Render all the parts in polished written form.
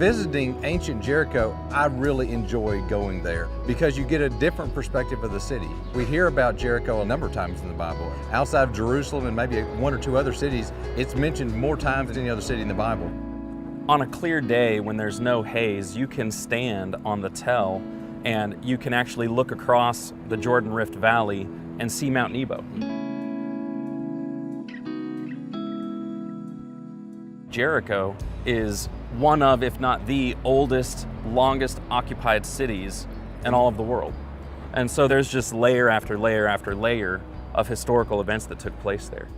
visiting ancient Jericho, I really enjoy going there because you get a different perspective of the city. We hear about Jericho a number of times in the Bible. Outside of Jerusalem and maybe one or two other cities, it's mentioned more times than any other city in the Bible. On a clear day when there's no haze, you can stand on the Tell and you can actually look across the Jordan Rift Valley and see Mount Nebo. Jericho is one of, if not the oldest, longest occupied cities in all of the world. And so there's just layer after layer after layer of historical events that took place there.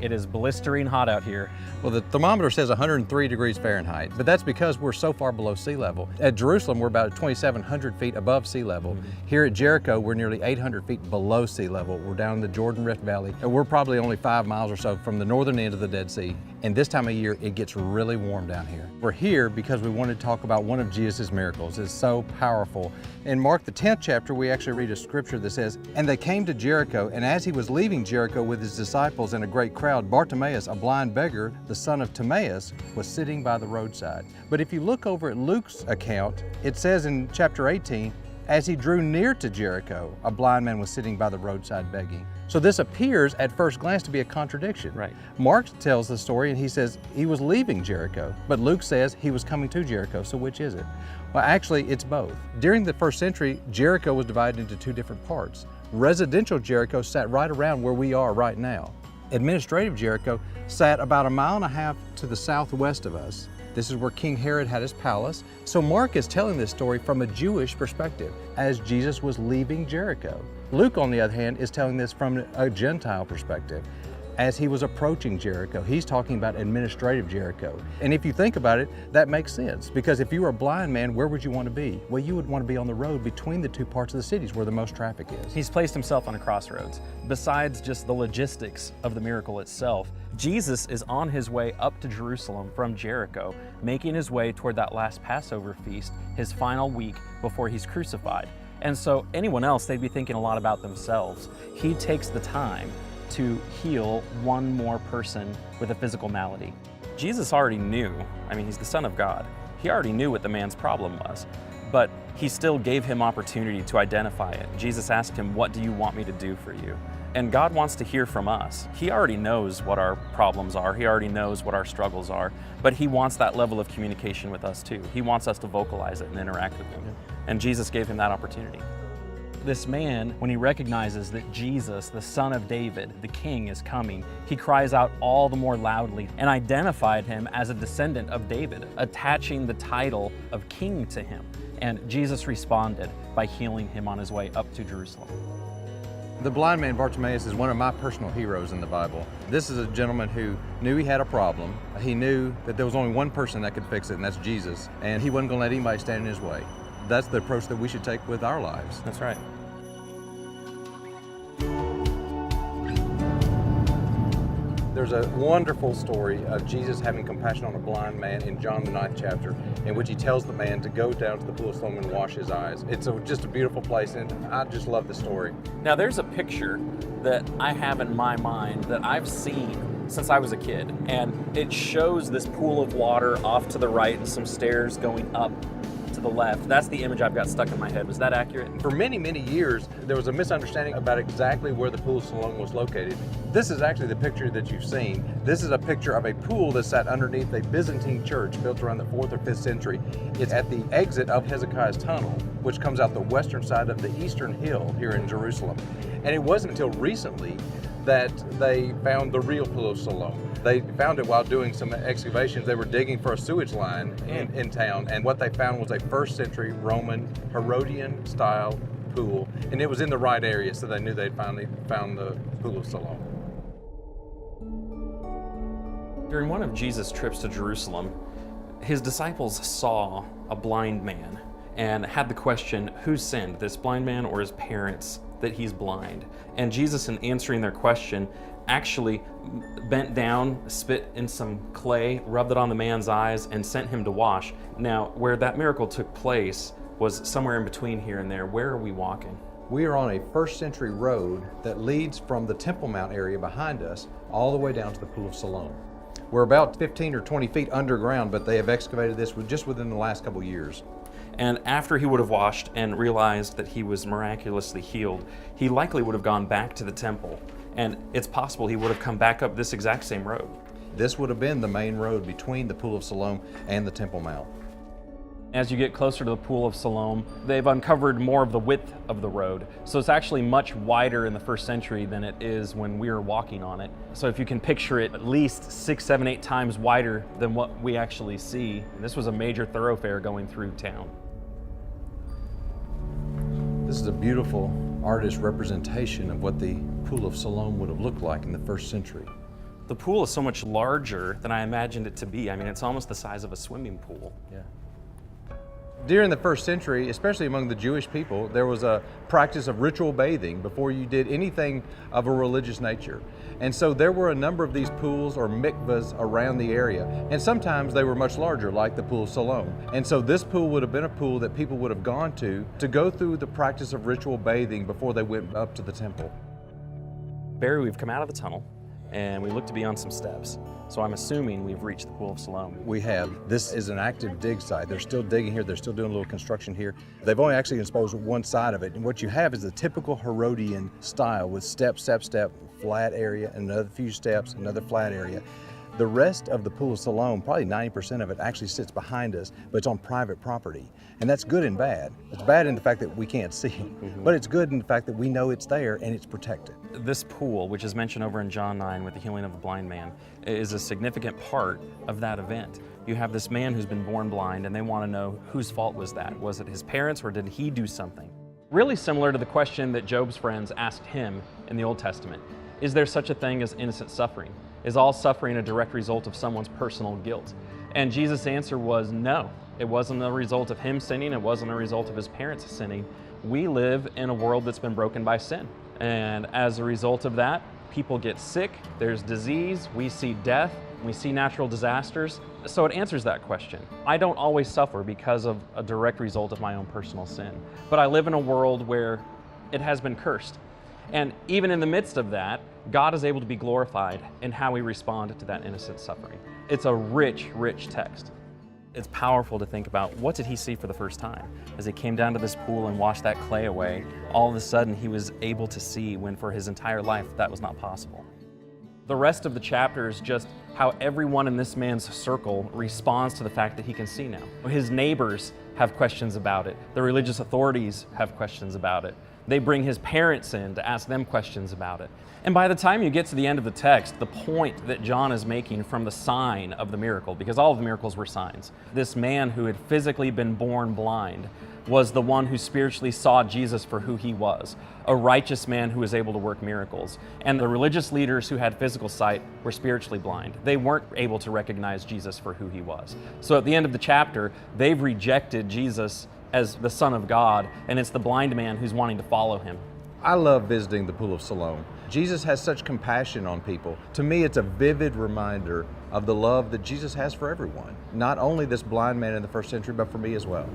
It is blistering hot out here. Well, the thermometer says 103 degrees Fahrenheit, but that's because we're so far below sea level. At Jerusalem, we're about 2,700 feet above sea level. Here at Jericho, we're nearly 800 feet below sea level. We're down in the Jordan Rift Valley, and we're probably only 5 miles or so from the northern end of the Dead Sea. And this time of year, it gets really warm down here. We're here because we want to talk about one of Jesus' miracles. It's so powerful. In Mark, the 10th chapter, we actually read a scripture that says, "And they came to Jericho, and as he was leaving Jericho with his disciples and a great crowd, Bartimaeus, a blind beggar, the son of Timaeus, was sitting by the roadside." But if you look over at Luke's account, it says in chapter 18, "As he drew near to Jericho, a blind man was sitting by the roadside begging." So this appears at first glance to be a contradiction. Right. Mark tells the story and he says he was leaving Jericho, but Luke says he was coming to Jericho, so which is it? Well, actually, it's both. During the first century, Jericho was divided into two different parts. Residential Jericho sat right around where we are right now. Administrative Jericho sat about 1.5 miles to the southwest of us. This is where King Herod had his palace. So Mark is telling this story from a Jewish perspective as Jesus was leaving Jericho. Luke, on the other hand, is telling this from a Gentile perspective. As he was approaching Jericho, he's talking about administrative Jericho. And if you think about it, that makes sense, because if you were a blind man, where would you want to be? Well, you would want to be on the road between the two parts of the cities where the most traffic is. He's placed himself on a crossroads. Besides just the logistics of the miracle itself, Jesus is on his way up to Jerusalem from Jericho, making his way toward that last Passover feast, his final week before he's crucified. And so anyone else, they'd be thinking a lot about themselves. He takes the time to heal one more person with a physical malady. Jesus already knew, he's the Son of God. He already knew what the man's problem was, but he still gave him opportunity to identify it. Jesus asked him, "What do you want me to do for you?" And God wants to hear from us. He already knows what our problems are. He already knows what our struggles are, but he wants that level of communication with us too. He wants us to vocalize it and interact with him. And Jesus gave him that opportunity. This man, when he recognizes that Jesus, the Son of David, the King, is coming, he cries out all the more loudly and identified him as a descendant of David, attaching the title of king to him. And Jesus responded by healing him on his way up to Jerusalem. The blind man Bartimaeus is one of my personal heroes in the Bible. This is a gentleman who knew he had a problem. He knew that there was only one person that could fix it, and that's Jesus. And he wasn't going to let anybody stand in his way. That's the approach that we should take with our lives. That's right. There's a wonderful story of Jesus having compassion on a blind man in John the 9th chapter, in which he tells the man to go down to the pool of Siloam and wash his eyes. It's just a beautiful place, and I just love the story. Now there's a picture that I have in my mind that I've seen since I was a kid, and it shows this pool of water off to the right and some stairs going up to the left. That's the image I've got stuck in my head. Was that accurate? For many, many years, there was a misunderstanding about exactly where the pool of Siloam was located. This is actually the picture that you've seen. This is a picture of a pool that sat underneath a Byzantine church built around the 4th or 5th century. It's at the exit of Hezekiah's tunnel, which comes out the western side of the eastern hill here in Jerusalem. And it wasn't until recently that they found the real pool of Siloam. They found it while doing some excavations. They were digging for a sewage line in town, and what they found was a 1st century Roman Herodian style pool, and it was in the right area, so they knew they'd finally found the pool of Siloam. During one of Jesus' trips to Jerusalem, his disciples saw a blind man and had the question, who sinned, this blind man or his parents, that he's blind? And Jesus, in answering their question, actually bent down, spit in some clay, rubbed it on the man's eyes, and sent him to wash. Now, where that miracle took place was somewhere in between here and there. Where are we walking? We are on a 1st century road that leads from the Temple Mount area behind us all the way down to the pool of Siloam. We're about 15 or 20 feet underground, but they have excavated this just within the last couple years. And after he would have washed and realized that he was miraculously healed, he likely would have gone back to the temple. And it's possible he would have come back up this exact same road. This would have been the main road between the Pool of Siloam and the Temple Mount. As you get closer to the Pool of Siloam, they've uncovered more of the width of the road. So it's actually much wider in the first century than it is when we were walking on it. So if you can picture it, at least 6, 7, 8 times wider than what we actually see. And this was a major thoroughfare going through town. This is a beautiful artist representation of what the Pool of Siloam would have looked like in the first century. The pool is so much larger than I imagined it to be. I mean, it's almost the size of a swimming pool. Yeah. During the first century, especially among the Jewish people, there was a practice of ritual bathing before you did anything of a religious nature. And so there were a number of these pools or mikvahs around the area. And sometimes they were much larger, like the Pool of Siloam. And so this pool would have been a pool that people would have gone to go through the practice of ritual bathing before they went up to the temple. Barry, we've come out of the tunnel and we look to be on some steps. So I'm assuming we've reached the Pool of Siloam. We have. This is an active dig site. They're still digging here. They're still doing a little construction here. They've only actually exposed one side of it. And what you have is the typical Herodian style with step, step, step, flat area, another few steps, another flat area. The rest of the Pool of Siloam, probably 90% of it, actually sits behind us, but it's on private property. And that's good and bad. It's bad in the fact that we can't see it, but it's good in the fact that we know it's there and it's protected. This pool, which is mentioned over in John 9 with the healing of the blind man, is a significant part of that event. You have this man who's been born blind, and they want to know whose fault was that? Was it his parents, or did he do something? Really similar to the question that Job's friends asked him in the Old Testament. Is there such a thing as innocent suffering? Is all suffering a direct result of someone's personal guilt? And Jesus' answer was no. It wasn't a result of him sinning. It wasn't a result of his parents sinning. We live in a world that's been broken by sin. And as a result of that, people get sick, there's disease, we see death, we see natural disasters. So it answers that question. I don't always suffer because of a direct result of my own personal sin. But I live in a world where it has been cursed. And even in the midst of that, God is able to be glorified in how we respond to that innocent suffering. It's a rich, rich text. It's powerful to think about, what did he see for the first time? As he came down to this pool and washed that clay away, all of a sudden he was able to see when for his entire life that was not possible. The rest of the chapter is just how everyone in this man's circle responds to the fact that he can see now. His neighbors have questions about it. The religious authorities have questions about it. They bring his parents in to ask them questions about it. And by the time you get to the end of the text, the point that John is making from the sign of the miracle, because all of the miracles were signs, this man who had physically been born blind was the one who spiritually saw Jesus for who he was, a righteous man who was able to work miracles. And the religious leaders who had physical sight were spiritually blind. They weren't able to recognize Jesus for who he was. So at the end of the chapter, they've rejected Jesus as the Son of God, and it's the blind man who's wanting to follow him. I love visiting the Pool of Siloam. Jesus has such compassion on people. To me, it's a vivid reminder of the love that Jesus has for everyone. Not only this blind man in the first century, but for me as well.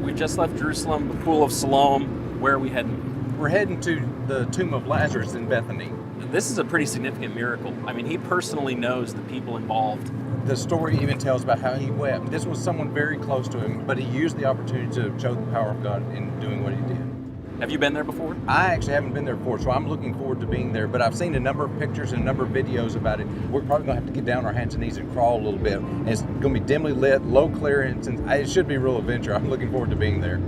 We just left Jerusalem, the Pool of Siloam. Where are we heading? We're heading to the tomb of Lazarus in Bethany. This is a pretty significant miracle. I mean, he personally knows the people involved. The story even tells about how he wept. This was someone very close to him, but he used the opportunity to show the power of God in doing what he did. Have you been there before? I actually haven't been there before, so I'm looking forward to being there, but I've seen a number of pictures and a number of videos about it. We're probably gonna have to get down on our hands and knees and crawl a little bit. And it's gonna be dimly lit, low clearance, and it should be a real adventure. I'm looking forward to being there.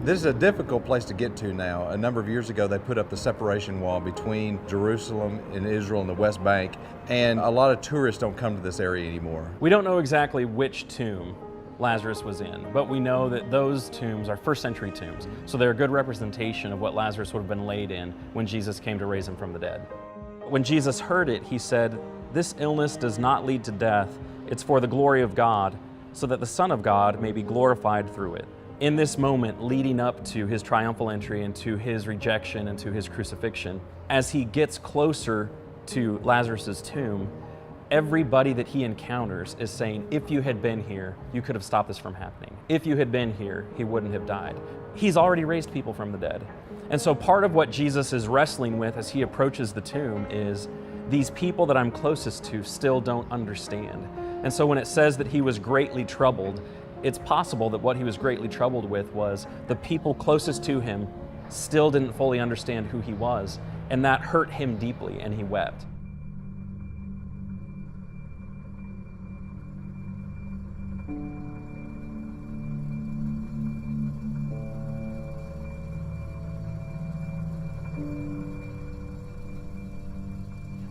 This is a difficult place to get to now. A number of years ago, they put up the separation wall between Jerusalem and Israel and the West Bank, and a lot of tourists don't come to this area anymore. We don't know exactly which tomb Lazarus was in, but we know that those tombs are first century tombs, so they're a good representation of what Lazarus would have been laid in when Jesus came to raise him from the dead. When Jesus heard it, he said, "This illness does not lead to death. It's for the glory of God, so that the Son of God may be glorified through it." In this moment leading up to his triumphal entry and to his rejection and to his crucifixion, as he gets closer to Lazarus's tomb, Everybody that he encounters is saying, if you had been here, you could have stopped this from happening. If you had been here, he wouldn't have died. He's already raised people from the dead. And so part of what Jesus is wrestling with as he approaches the tomb is these people that I'm closest to still don't understand. And so when it says that he was greatly troubled, it's possible that what he was greatly troubled with was the people closest to him still didn't fully understand who he was, and that hurt him deeply, and he wept.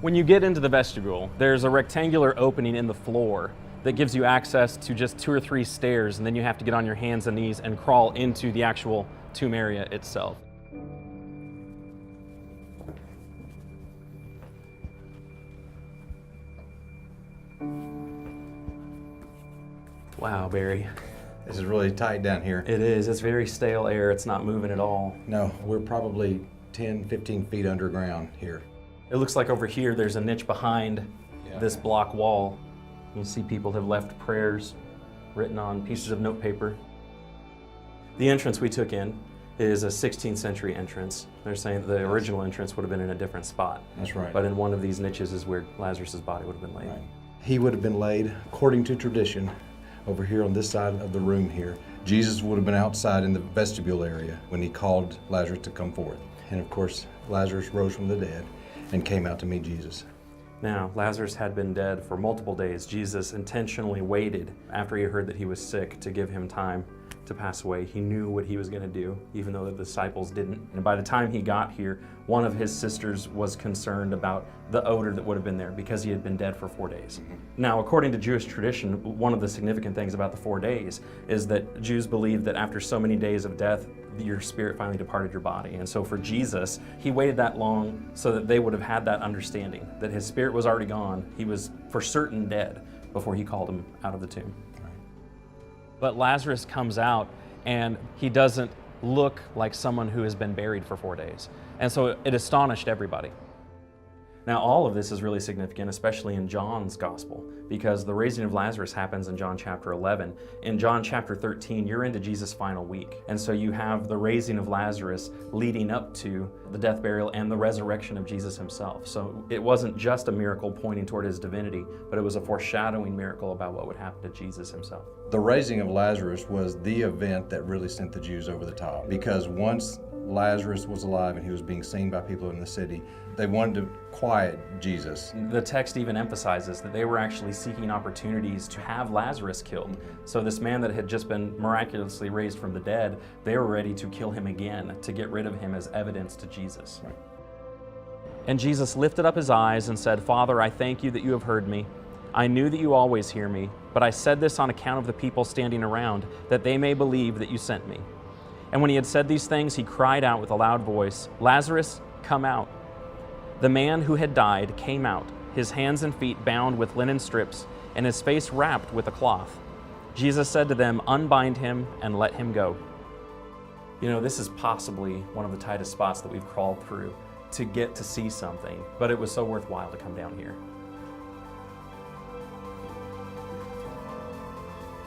When you get into the vestibule, there's a rectangular opening in the floor that gives you access to just 2 or 3 stairs, and then you have to get on your hands and knees and crawl into the actual tomb area itself. Wow, Barry. This is really tight down here. It is. It's very stale air. It's not moving at all. No, we're probably 10, 15 feet underground here. It looks like over here there's a niche behind this block wall. You see people have left prayers written on pieces of notepaper. The entrance we took in is a 16th century entrance. They're saying that the original entrance would have been in a different spot. That's right. But in one of these niches is where Lazarus' body would have been laid. Right. He would have been laid, according to tradition, over here on this side of the room here. Jesus would have been outside in the vestibule area when he called Lazarus to come forth. And of course, Lazarus rose from the dead and came out to meet Jesus. Now, Lazarus had been dead for multiple days. Jesus intentionally waited after he heard that he was sick to give him time to pass away. He knew what he was going to do, even though the disciples didn't. And by the time he got here, one of his sisters was concerned about the odor that would have been there because he had been dead for 4 days. Now, according to Jewish tradition, one of the significant things about the 4 days is that Jews believe that after so many days of death, your spirit finally departed your body. And so for Jesus, he waited that long so that they would have had that understanding that his spirit was already gone. He was for certain dead before he called him out of the tomb. But Lazarus comes out and he doesn't look like someone who has been buried for 4 days. And so it astonished everybody. Now, all of this is really significant, especially in John's gospel, because the raising of Lazarus happens in John chapter 11. In John chapter 13, you're into Jesus' final week. And so you have the raising of Lazarus leading up to the death, burial, and the resurrection of Jesus himself. So it wasn't just a miracle pointing toward his divinity, but it was a foreshadowing miracle about what would happen to Jesus himself. The raising of Lazarus was the event that really sent the Jews over the top, because once Lazarus was alive and he was being seen by people in the city, they wanted to quiet Jesus. The text even emphasizes that they were actually seeking opportunities to have Lazarus killed. So this man that had just been miraculously raised from the dead, they were ready to kill him again, to get rid of him as evidence to Jesus. Right. And Jesus lifted up his eyes and said, "Father, I thank you that you have heard me. I knew that you always hear me, but I said this on account of the people standing around, that they may believe that you sent me." And when he had said these things, he cried out with a loud voice, "Lazarus, come out." The man who had died came out, his hands and feet bound with linen strips, and his face wrapped with a cloth. Jesus said to them, "Unbind him and let him go." You know, this is possibly one of the tightest spots that we've crawled through to get to see something, but it was so worthwhile to come down here.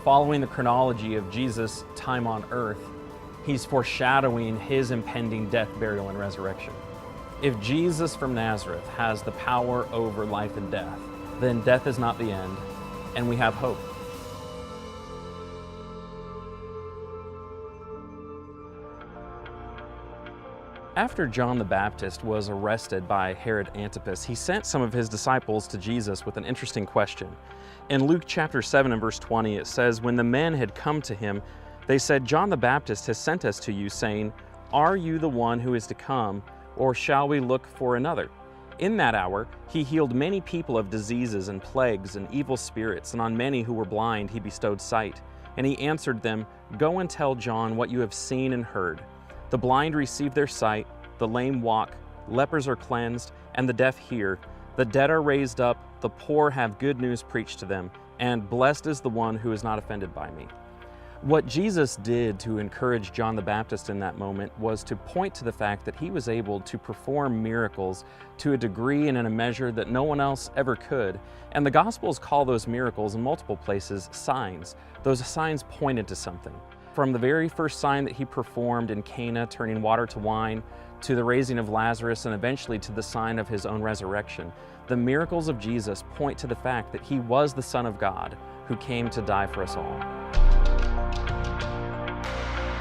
Following the chronology of Jesus' time on earth, he's foreshadowing his impending death, burial, and resurrection. If Jesus from Nazareth has the power over life and death, then death is not the end, and we have hope. After John the Baptist was arrested by Herod Antipas, he sent some of his disciples to Jesus with an interesting question. In Luke chapter 7 and verse 20, it says, "When the men had come to him, they said, 'John the Baptist has sent us to you, saying, Are you the one who is to come, or shall we look for another?' In that hour, he healed many people of diseases and plagues and evil spirits, and on many who were blind he bestowed sight. And he answered them, 'Go and tell John what you have seen and heard. The blind receive their sight, the lame walk, lepers are cleansed, and the deaf hear. The dead are raised up, the poor have good news preached to them, and blessed is the one who is not offended by me.'" What Jesus did to encourage John the Baptist in that moment was to point to the fact that he was able to perform miracles to a degree and in a measure that no one else ever could. And the Gospels call those miracles in multiple places signs. Those signs pointed to something. From the very first sign that he performed in Cana, turning water to wine, to the raising of Lazarus, and eventually to the sign of his own resurrection, the miracles of Jesus point to the fact that he was the Son of God who came to die for us all.